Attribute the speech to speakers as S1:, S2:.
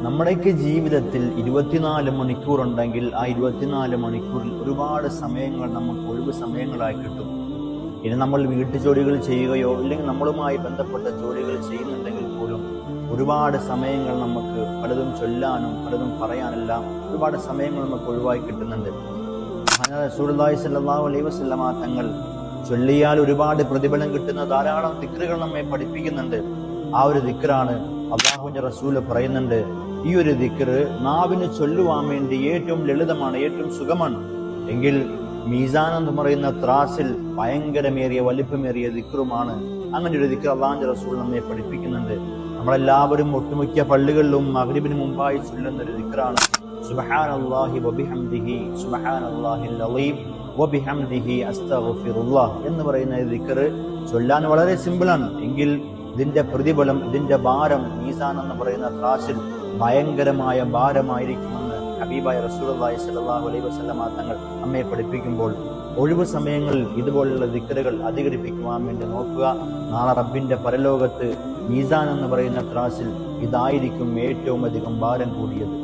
S1: നമ്മുടെയൊക്കെ ജീവിതത്തിൽ 24 മണിക്കൂർ ഉണ്ടെങ്കിൽ ആ 24 മണിക്കൂറിൽ ഒരുപാട് സമയങ്ങൾ നമുക്ക് ഒഴിവ് സമയങ്ങളായി കിട്ടും. ഇനി നമ്മൾ വീട്ടുജോലികൾ ചെയ്യുകയോ അല്ലെങ്കിൽ നമ്മളുമായി ബന്ധപ്പെട്ട ജോലികൾ ചെയ്യുന്നുണ്ടെങ്കിൽ പോലും ഒരുപാട് സമയങ്ങൾ നമുക്ക് പലതും ചൊല്ലാനും പലതും പറയാനെല്ലാം ഒരുപാട് സമയങ്ങൾ നമുക്ക് ഒഴിവായി കിട്ടുന്നുണ്ട്. റസൂലുള്ളാഹി സ്വല്ലല്ലാഹു അലൈഹി വസല്ലമ തങ്ങൾ ചൊല്ലിയാൽ ഒരുപാട് പ്രതിഫലം കിട്ടുന്ന ധാരാളം ദിക്റുകൾ നമ്മെ പഠിപ്പിക്കുന്നുണ്ട്. ആ ഒരു ദിക്റാണ് അല്ലാഹുവിന്റെ റസൂൽ പറയുന്നുണ്ട്, ഈ ഒരു ദിക്റ് നാവിന് ചൊല്ലുവാൻ വേണ്ടി ഏറ്റവും ലളിതമാണ്, ഏറ്റവും സുഖമാണ്. എങ്കിൽ മീസാൻ എന്ന് പറയുന്ന ത്രാസിൽ ഭയങ്കരമേറിയ വലിപ്പമേറിയ ദിക്റുമാണ്. അങ്ങനെ ഒരു ദിക്ർ അല്ലാഹുവിന്റെ റസൂൽ നമ്മെ പഠിപ്പിക്കുന്നുണ്ട്. നമ്മളെല്ലാവരും ഒട്ടുമിക്ക പള്ളികളിലും മഗ്രിബിന് മുമ്പായി ചൊല്ലുന്ന ഒരു ദിക്റാണ് സുബ്ഹാനല്ലാഹി വബിഹംദിഹി സുബ്ഹാനല്ലാഹിൽ അളീം വബിഹംദിഹി അസ്തഗ്ഫിറുല്ലാഹ് എന്ന് പറയുന്ന ദിക്ർ ചൊല്ലാൻ വളരെ സിമ്പിളാണ്. എങ്കിൽ ഇതിന്റെ പ്രതിഫലം, ഇതിന്റെ ഭാരം മീസാൻ എന്ന് പറയുന്ന ത്രാസിൽ ഭയങ്കരമായ ഭാരമായിരിക്കുമെന്ന് ഹബീബായ റസൂലുള്ളാഹി സ്വല്ലല്ലാഹു അലൈഹി വസല്ലമ തങ്ങൾ നമ്മെ പഠിപ്പിക്കുമ്പോൾ ഒഴിവ് സമയങ്ങളിൽ ഇതുപോലുള്ള ദിക്റുകൾ അധികരിപ്പിക്കുവാൻ വേണ്ടി നോക്കുക. നാളെ റബ്ബിന്റെ പരലോകത്ത് മീസാൻ എന്ന് പറയുന്ന ത്രാസിൽ ഇതായിരിക്കും ഏറ്റവും അധികം ഭാരം കൂടിയത്.